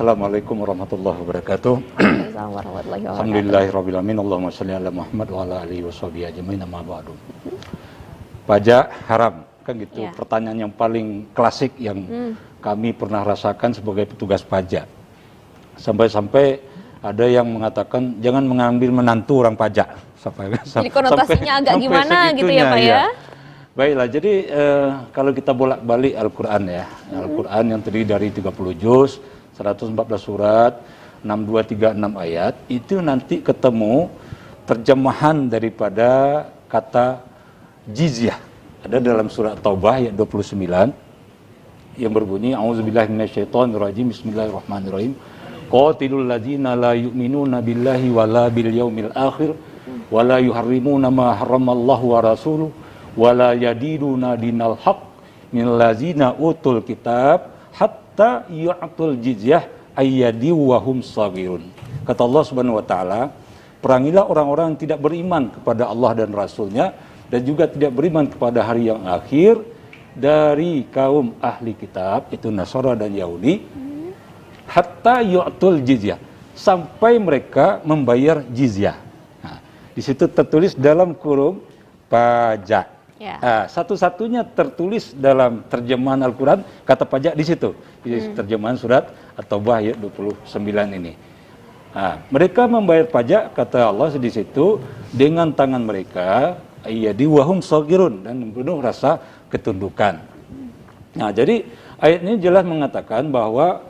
Assalamualaikum warahmatullahi wabarakatuh. Assalamualaikum warahmatullahi wabarakatuh. Alhamdulillahirabbil alamin. Allahumma shalli ala Muhammad wa ala alihi washabihi ajmain, amma ba'du. Pajak haram, kan gitu. Ya. Pertanyaan yang paling klasik yang kami pernah rasakan sebagai petugas pajak. Sampai-sampai ada yang mengatakan jangan mengambil menantu orang pajak. Jadi konotasinya agak gimana gitu ya Pak ya? Baiklah, jadi kalau kita bolak-balik Al-Quran ya, Al-Quran yang terdiri dari 30 juz, 114 surat, 6236 ayat, itu nanti ketemu terjemahan daripada kata jizyah. Ada dalam surat Taubah ayat 29 yang berbunyi a'udzubillahi minasyaitonirrajim, bismillahirrahmanirrahim. Qatilul ladzina la yu'minuna billahi wala bil yaumil akhir wala yuharrimuna ma harramallahu wa rasuluhu wala yadiduna dinal haq min ladzina utul kitab hatta yu'tul jizyah ayyadi wa hum saghirun. Kata Allah Subhanahu wa taala, perangilah orang-orang yang tidak beriman kepada Allah dan Rasulnya dan juga tidak beriman kepada hari yang akhir dari kaum ahli kitab, itu Nasara dan Yahudi, hatta yu'tul jizyah, sampai mereka membayar jizyah. Nah, di situ tertulis dalam kurung pajak. Ya. Nah, satu-satunya tertulis dalam terjemahan Al-Quran kata pajak di situ, di terjemahan surat At-Taubah ayat 29 ini. Nah, mereka membayar pajak kata Allah di situ dengan tangan mereka, ayyadi wahum saghirun, dan penuh rasa ketundukan. Nah, jadi ayat ini jelas mengatakan bahwa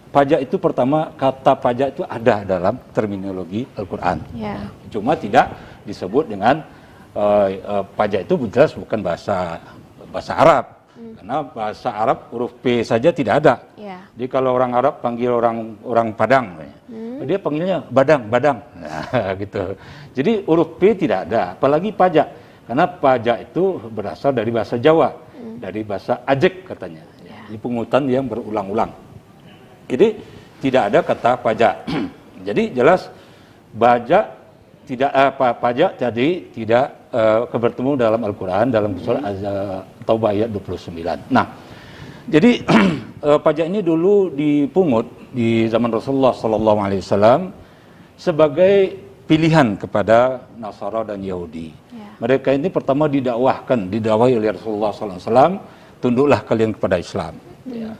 pajak itu pertama, kata pajak itu ada dalam terminologi Al-Quran. Ya. Cuma tidak disebut dengan pajak itu jelas bukan bahasa Arab, karena bahasa Arab huruf P saja tidak ada. Ya. Jadi kalau orang Arab panggil orang Padang, dia panggilnya badang, nah, gitu. Jadi huruf P tidak ada, apalagi pajak, karena pajak itu berasal dari bahasa Jawa, dari bahasa Ajek katanya, di pungutan yang berulang-ulang. Jadi tidak ada kata pajak. Jadi jelas pajak tidak pajak jadi tidak bertemu dalam Al-Quran dalam surah Taubah ayat 29. Nah, jadi pajak ini dulu dipungut di zaman Rasulullah SAW sebagai pilihan kepada Nasara dan Yahudi. Ya. Mereka ini pertama didakwahi oleh Rasulullah SAW, tunduklah kalian kepada Islam. Ya.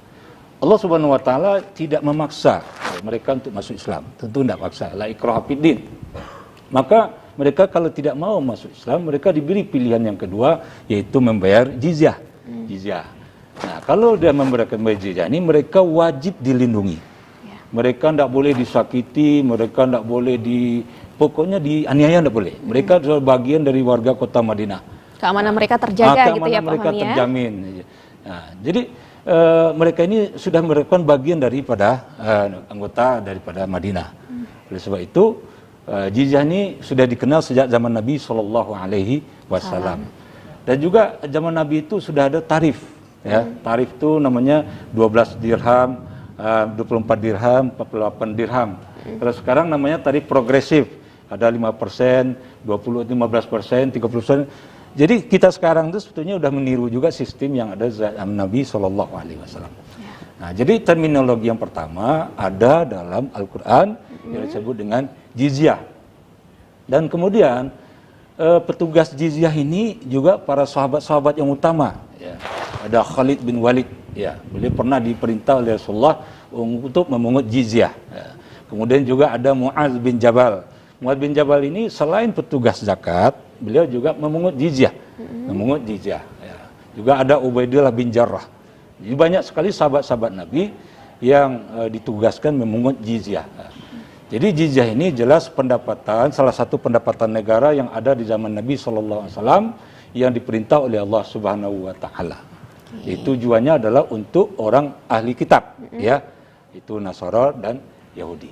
Allah Subhanahu Wa Taala tidak memaksa mereka untuk masuk Islam, tentu tidak maksa. La ikraha fiddin. Maka mereka kalau tidak mau masuk Islam, mereka diberi pilihan yang kedua, yaitu membayar jizyah. Nah, kalau dia memberikan jizyah ini, mereka wajib dilindungi. Ya. Mereka tidak boleh disakiti, mereka tidak boleh pokoknya dianiaya tidak boleh. Mereka adalah bagian dari warga kota Madinah. Keamanan mereka terjaga gitu ya Pak mereka Fahmi ya? terjamin. Nah, jadi mereka ini sudah merupakan bagian daripada anggota daripada Madinah. Oleh sebab itu, jizyah ini sudah dikenal sejak zaman Nabi SAW. Dan juga zaman Nabi itu sudah ada tarif. Ya. Tarif itu namanya 12 dirham, 24 dirham, 48 dirham. Kalau sekarang namanya tarif progresif. Ada 5%, 15%, 30%. Jadi kita sekarang itu sebetulnya sudah meniru juga sistem yang ada zaman Nabi SAW. Nah, jadi terminologi yang pertama ada dalam Al-Quran yang disebut dengan jizyah. Dan kemudian petugas jizyah ini juga para sahabat-sahabat yang utama. Ya. Ada Khalid bin Walid, ya, beliau pernah diperintah oleh Rasulullah untuk memungut jizyah. Ya. Kemudian juga ada Mu'adz bin Jabal. Mu'adz bin Jabal ini selain petugas zakat, beliau juga memungut jizyah. Ya. Juga ada Ubaidillah bin Jarrah. Jadi banyak sekali sahabat-sahabat Nabi yang ditugaskan memungut jizyah. Jadi jizyah ini jelas salah satu pendapatan negara yang ada di zaman Nabi SAW yang diperintah oleh Allah Subhanahu Wa Taala. Itu tujuannya adalah untuk orang ahli kitab, ya, itu Nasara dan Yahudi.